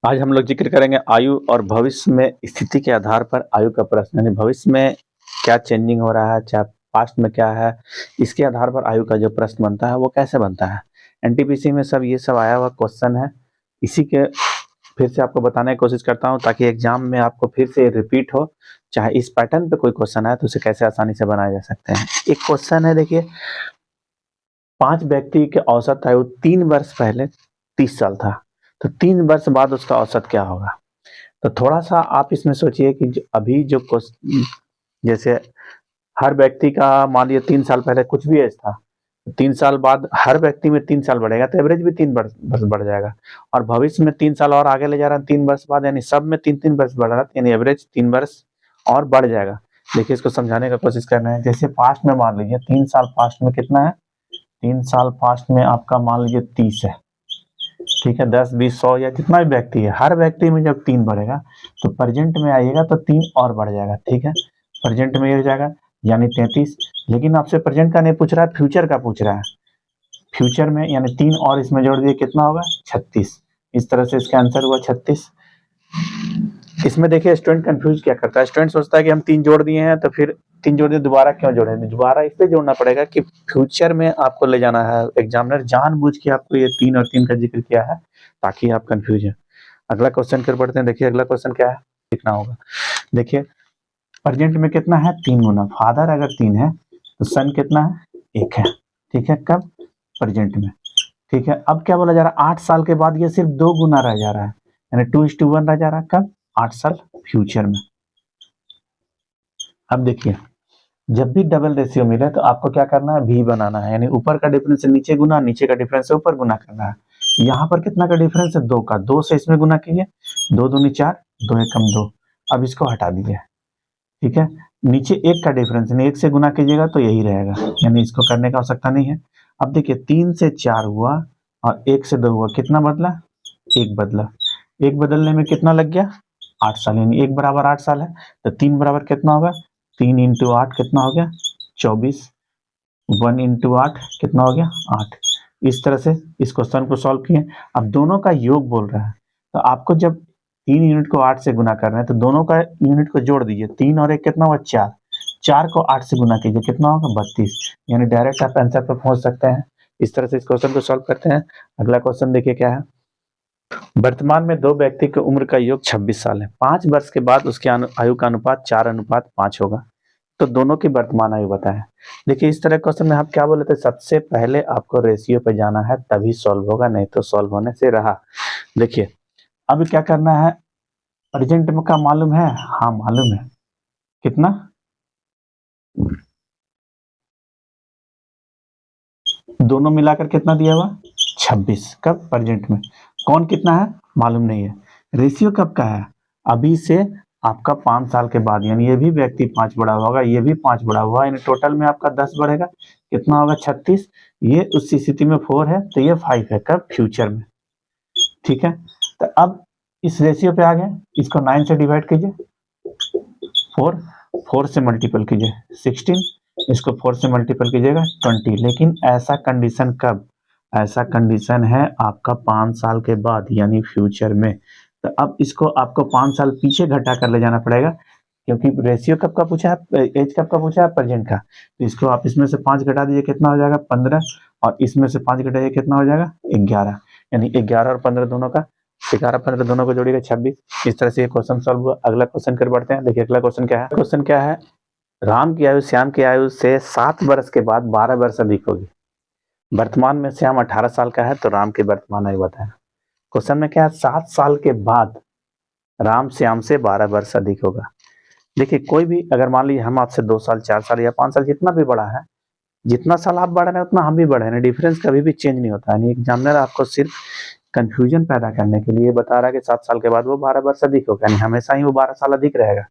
आज हम लोग जिक्र करेंगे आयु और भविष्य में स्थिति के आधार पर आयु का प्रश्न, यानी भविष्य में क्या चेंजिंग हो रहा है, चाहे पास्ट में क्या है, इसके आधार पर आयु का जो प्रश्न बनता है वो कैसे बनता है। एनटीपीसी में सब ये सब आया हुआ क्वेश्चन है। इसी के फिर से आपको बताने की कोशिश करता हूँ ताकि एग्जाम में आपको फिर से रिपीट हो। चाहे इस पैटर्न पे कोई क्वेश्चन आए तो उसे कैसे आसानी से बनाए जा सकते हैं। एक क्वेश्चन है, देखिए, 5 व्यक्ति के औसत आयु 3 वर्ष पहले 30 साल था, तो 3 वर्ष बाद उसका औसत क्या होगा। तो थोड़ा सा आप इसमें सोचिए कि अभी जो जैसे हर व्यक्ति का मान लीजिए 3 साल पहले कुछ भी एज था, 3 साल बाद हर व्यक्ति में 3 साल बढ़ेगा तो एवरेज भी 3 वर्ष बढ़ जाएगा। और भविष्य में 3 साल और आगे ले जा रहा है 3 वर्ष बाद, यानी सब में 3-3 वर्ष बढ़ रहा है, यानी एवरेज 3 वर्ष और बढ़ जाएगा। देखिए, इसको समझाने का कोशिश करना है। जैसे पास्ट में मान लीजिए 3 साल पास्ट में कितना है, 3 साल पास्ट में आपका मान लीजिए 30 है, ठीक है। 10, 20, 100 या जितना भी व्यक्ति है, हर व्यक्ति में जब 3 बढ़ेगा तो प्रेजेंट में आइएगा तो 3 और बढ़ जाएगा, ठीक है। प्रेजेंट में ये हो जाएगा यानी 33। लेकिन आपसे प्रेजेंट का नहीं पूछ रहा है, फ्यूचर का पूछ रहा है। फ्यूचर में यानी 3 और इसमें जोड़ दिए कितना होगा, 36। इस तरह से इसका आंसर हुआ 36। इसमें देखिए स्टूडेंट कंफ्यूज क्या करता है, स्टूडेंट सोचता है कि हम 3 जोड़ दिए हैं तो फिर 3 जोड़ दिए, दोबारा क्यों जोड़े। दोबारा इसलिए जोड़ना पड़ेगा कि फ्यूचर में आपको ले जाना है। एग्जामिनर जानबूझ के आपको ये 3 और 3 का जिक्र किया है ताकि आप कंफ्यूज हैं। अगला क्वेश्चन कर पढ़ते हैं। देखिए अगला क्वेश्चन क्या है, लिखना होगा। देखिए प्रेजेंट में कितना है, 3 गुना। फादर अगर 3 है तो सन कितना है, 1 है, ठीक है। कब, प्रेजेंट में, ठीक है। अब क्या बोला जा रहा है, 8 साल के बाद ये सिर्फ 2 गुना रह जा रहा है, यानी 2:1 रह जा रहा है। कब, 8 साल फ्यूचर में। अब देखिए जब भी डबल रेशियो मिले तो आपको क्या करना है, भी बनाना है, यानी ऊपर का डिफरेंस से नीचे गुना, नीचे का डिफरेंस से ऊपर गुना करना है। यहाँ पर कितना का डिफरेंस है, 2 का, 2 से इसमें गुना कीजिए, 2 दूनी 4, 2 एकम 2। अब इसको हटा दीजिए, ठीक है। नीचे 1 का डिफरेंस, यानी 1 से गुना कीजिएगा तो यही रहेगा, यानी इसको करने का आवश्यकता नहीं है। अब देखिए 3 से 4 हुआ और 1 से 2 हुआ, कितना बदला, 1 बदला। 1 बदलने में कितना लग गया, 8 साल, यानी 1 बराबर 8 साल है तो 3 बराबर कितना होगा, 3 इंटू 8 कितना हो गया, 24। 1 इंटू 8 कितना हो गया, 8। इस तरह से इस क्वेश्चन को सॉल्व किए। अब दोनों का योग बोल रहा है तो आपको जब 3 यूनिट को 8 से गुना कर रहे हैं तो दोनों का यूनिट को जोड़ दीजिए। 3 और 1 कितना हुआ, 4। 4 को 8 से गुना कीजिए, कितना होगा, 32। यानी डायरेक्ट आप आंसर पर पहुंच सकते हैं। इस तरह से इस क्वेश्चन को सॉल्व करते हैं। अगला क्वेश्चन देखिए क्या है। वर्तमान में 2 व्यक्ति की उम्र का योग 26 साल है। 5 वर्ष के बाद उसके आयु का अनुपात 4:5 होगा। तो दोनों की वर्तमान आयु बताएं। देखिए इस तरह क्वेश्चन में हम क्या बोले थे, सबसे पहले आपको रेशियो पे जाना है तभी सॉल्व होगा, नहीं तो सॉल्व होने से रहा। देखिए अब क्या करना है, प्रेजेंट में का मालूम है, हाँ मालूम है, कितना, दोनों मिलाकर कितना दिया हुआ, 26। कब, प्रेजेंट में। कौन कितना है मालूम नहीं है। रेशियो कब का है, अभी से आपका 5 साल के बाद, यानी ये भी व्यक्ति 5 बड़ा होगा, ये भी 5 बड़ा हुआ, यानी टोटल में आपका 10 बढ़ेगा, कितना होगा, 36। ये उस स्थिति में 4 है तो ये 5 है, कब, फ्यूचर में, ठीक है। तो अब इस रेशियो पे आ गए, इसको 9 से डिवाइड कीजिए, 4 से मल्टीपल कीजिए 16, इसको 4 से मल्टीपल कीजिएगा 20। लेकिन ऐसा कंडीशन कब, ऐसा कंडीशन है आपका 5 साल के बाद, यानी फ्यूचर में। तो अब इसको आपको 5 साल पीछे घटा कर ले जाना पड़ेगा, क्योंकि रेशियो कब का पूछा है, एज कब का पूछा है, प्रेजेंट का। तो इसको आप इसमें से 5 घटा दीजिए, कितना हो जाएगा, 15। और इसमें से 5 घटाइए, कितना हो जाएगा, 11। यानी 11 और 15 दोनों का, 11-15 दोनों को जोड़िएगा 26। इस तरह से ये क्वेश्चन सॉल्व हुआ। अगला क्वेश्चन कर बढ़ते हैं। देखिए अगला क्वेश्चन क्या है, क्वेश्चन क्या है, राम की आयु श्याम की आयु से 7 वर्ष के बाद 12 वर्ष अधिक होगी। वर्तमान में श्याम 18 साल का है तो राम की वर्तमान आयु बताएं। क्वेश्चन में क्या है, 7 साल के बाद राम श्याम से 12 वर्ष अधिक होगा। देखिए कोई भी अगर मान लीजिए हम आपसे 2 साल 4 साल या 5 साल जितना भी बड़ा है, जितना साल आप बढ़ रहे हैं उतना हम भी बढ़े हैं, डिफरेंस कभी भी चेंज नहीं होता है। एग्जामिनर आपको सिर्फ कंफ्यूजन पैदा करने के लिए बता रहा है कि 7 साल के बाद वो 12 वर्ष अधिक होगा, यानी हमेशा ही वो 12 साल अधिक रहेगा।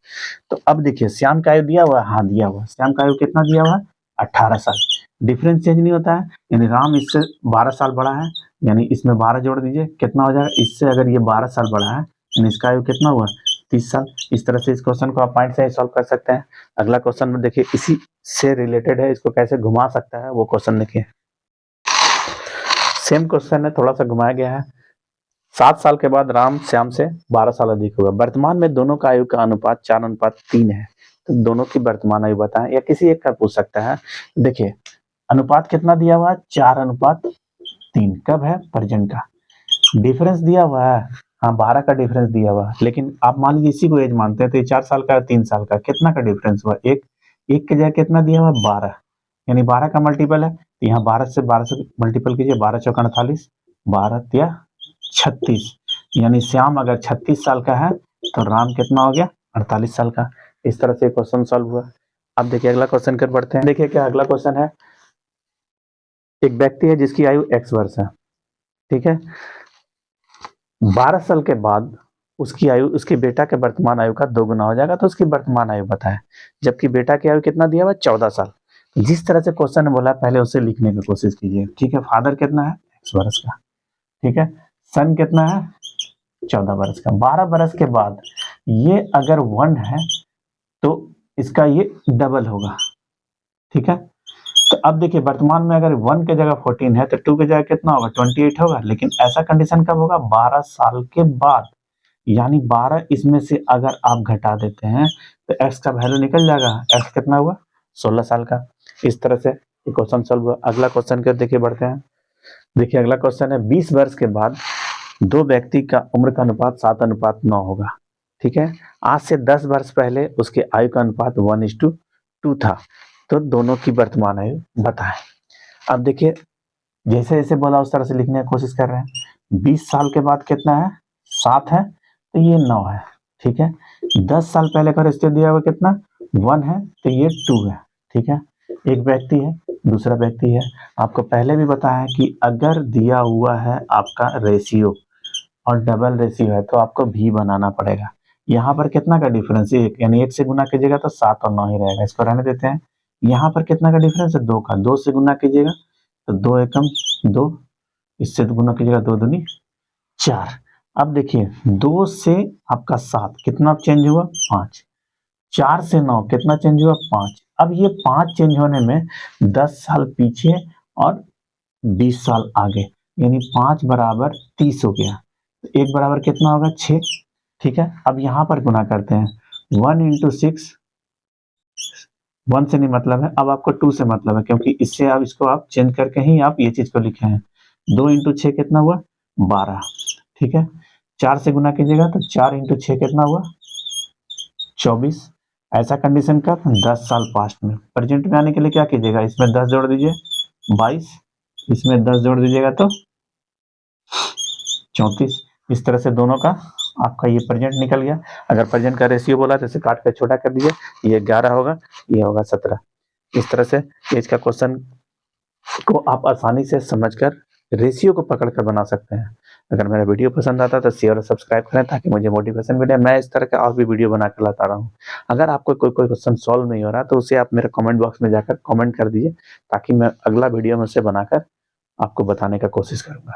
तो अब देखिए श्याम का आयु दिया हुआ है, हाँ दिया हुआ है, श्याम का आयु कितना दिया हुआ है, 18 साल। डिफरेंस चेंज नहीं होता है, यानी राम इससे 12 साल बड़ा है, यानी इसमें 12 जोड़ दीजिए, कितना हो जाएगा, इससे अगर ये 12 साल बड़ा है यानी इसका आयु कितना हुआ, 30 साल। इस तरह से इस क्वेश्चन को आप पॉइंट से ही सॉल्व कर सकते हैं। अगला क्वेश्चन में देखिए इसी से रिलेटेड है, इसको कैसे घुमा सकता है वो क्वेश्चन देखिए। सेम क्वेश्चन है, थोड़ा सा घुमाया गया है। 7 साल के बाद राम श्याम से 12 साल अधिक होगा। वर्तमान में दोनों का आयु का अनुपात 4:3 है। तो दोनों की वर्तमान आयु बताएं, या किसी एक का पूछ सकता है। देखिए अनुपात कितना दिया हुआ है, 4:3। कब है, प्रेजेंट का। डिफरेंस दिया हुआ है, हाँ 12 का डिफरेंस दिया हुआ है। लेकिन आप मान लीजिए इसी को एज मानते हैं, तो ये 4 साल का 3 साल का कितना का डिफरेंस हुआ, एक की जगह कितना दिया हुआ, 12, यानी 12 का मल्टीपल है। तो यहाँ 12 से मल्टीपल कीजिए, 12 चौका 48, 12 तिया 36, यानी श्याम अगर 36 साल का है तो राम कितना हो गया, 48 साल का। इस तरह से क्वेश्चन सॉल्व हुआ। अब देखिए अगला क्वेश्चन कर बढ़ते हैं। देखिए क्या अगला क्वेश्चन है, एक व्यक्ति है जिसकी आयु x वर्ष है, ठीक है। 12 साल के बाद उसकी आयु उसके बेटा के वर्तमान आयु का 2 गुना हो जाएगा, तो उसकी वर्तमान आयु बताएं। जबकि बेटा की आयु कितना दिया हुआ, 14 साल। जिस तरह से क्वेश्चन बोला पहले उसे लिखने की कोशिश कीजिए, ठीक है। फादर कितना है, x वर्ष का, ठीक है। सन कितना है, 14 वर्ष का। 12 वर्ष के बाद ये अगर 1 है तो इसका ये डबल होगा, ठीक है। तो अब देखिए वर्तमान में अगर 1 के जगह 14 है तो 2 के जगह कितना होगा, 28 होगा। लेकिन ऐसा कंडीशन कब होगा, 12 साल के बाद, यानी 12 इसमें से अगर आप घटा देते हैं तो x का वैल्यू निकल जाएगा। x कितना हुआ, 16 साल का। इस तरह से क्वेश्चन सॉल्व हुआ। अगला क्वेश्चन कर देखिए बढ़ते हैं। देखिए अगला क्वेश्चन है, 20 वर्ष के बाद दो व्यक्ति का उम्र का अनुपात 7:9 होगा, ठीक है। आज से 10 वर्ष पहले उसके आयु का अनुपात 1:2 था। तो दोनों की वर्तमान आयु बताएं। अब देखिए जैसे जैसे बोला उस तरह से लिखने की कोशिश कर रहे हैं। 20 साल के बाद कितना है, 7 है, तो ये 9 है, ठीक है। 10 साल पहले का रिश्ते दिया हुआ कितना, 1 है, तो ये 2 है, ठीक है। एक व्यक्ति है, दूसरा व्यक्ति है। आपको पहले भी बताया है कि अगर दिया हुआ है आपका रेशियो और डबल रेशियो है तो आपको भी बनाना पड़ेगा। यहाँ पर कितना का डिफरेंस, 1, यानी 1 से गुना कीजिएगा तो 7 और 9 ही रहेगा, इसको रहने देते हैं। यहाँ पर कितना का डिफरेंस है, 2 का। 2 से गुना कीजिएगा तो 2 एकम 2, इससे गुना कीजिएगा 2 दूनी 4। अब देखिए 2 से आपका 7 कितना चेंज हुआ, 5। 4 से 9 कितना चेंज हुआ, 5। अब ये 5 चेंज होने में 10 साल पीछे और 20 साल आगे, यानी 5 बराबर 30 हो गया। तो 1 बराबर कितना होगा, 6, ठीक है। अब यहाँ पर गुना करते हैं, 1 × 6, 1 से नहीं मतलब है, अब आपको 2 से मतलब है, क्योंकि इससे आप इसको आप चेंज करके ही आप ये चीज को लिखे हैं। 2 × 6 कितना हुआ, 12, ठीक है। 4 से गुना कीजिएगा तो 4 × 6 कितना हुआ, 24। ऐसा कंडीशन का 10 साल पास्ट में। प्रेजेंट में आने के लिए क्या कीजिएगा, इसमें 10 जोड़ दीजिए 22, इसमें 10 जोड़ दीजिएगा तो 34। इस तरह से दोनों का आपका ये प्रेजेंट निकल गया। अगर प्रेजेंट का रेशियो बोला तो इसे काट कर छोटा कर दीजिए, ये 11 होगा, ये होगा 17। इस तरह से एज का क्वेश्चन को आप आसानी से समझकर रेशियो को पकड़कर बना सकते हैं। अगर मेरा वीडियो पसंद आता है तो शेयर और सब्सक्राइब करें ताकि मुझे मोटिवेशन मिले। मैं इस तरह का और भी वीडियो बनाकर लाता रहा हूँ। अगर आपको कोई क्वेश्चन सॉल्व नहीं हो रहा तो उसे आप मेरे कमेंट बॉक्स में जाकर कमेंट कर दीजिए, ताकि मैं अगला वीडियो में उसे बनाकर आपको बताने का कोशिश करूँगा।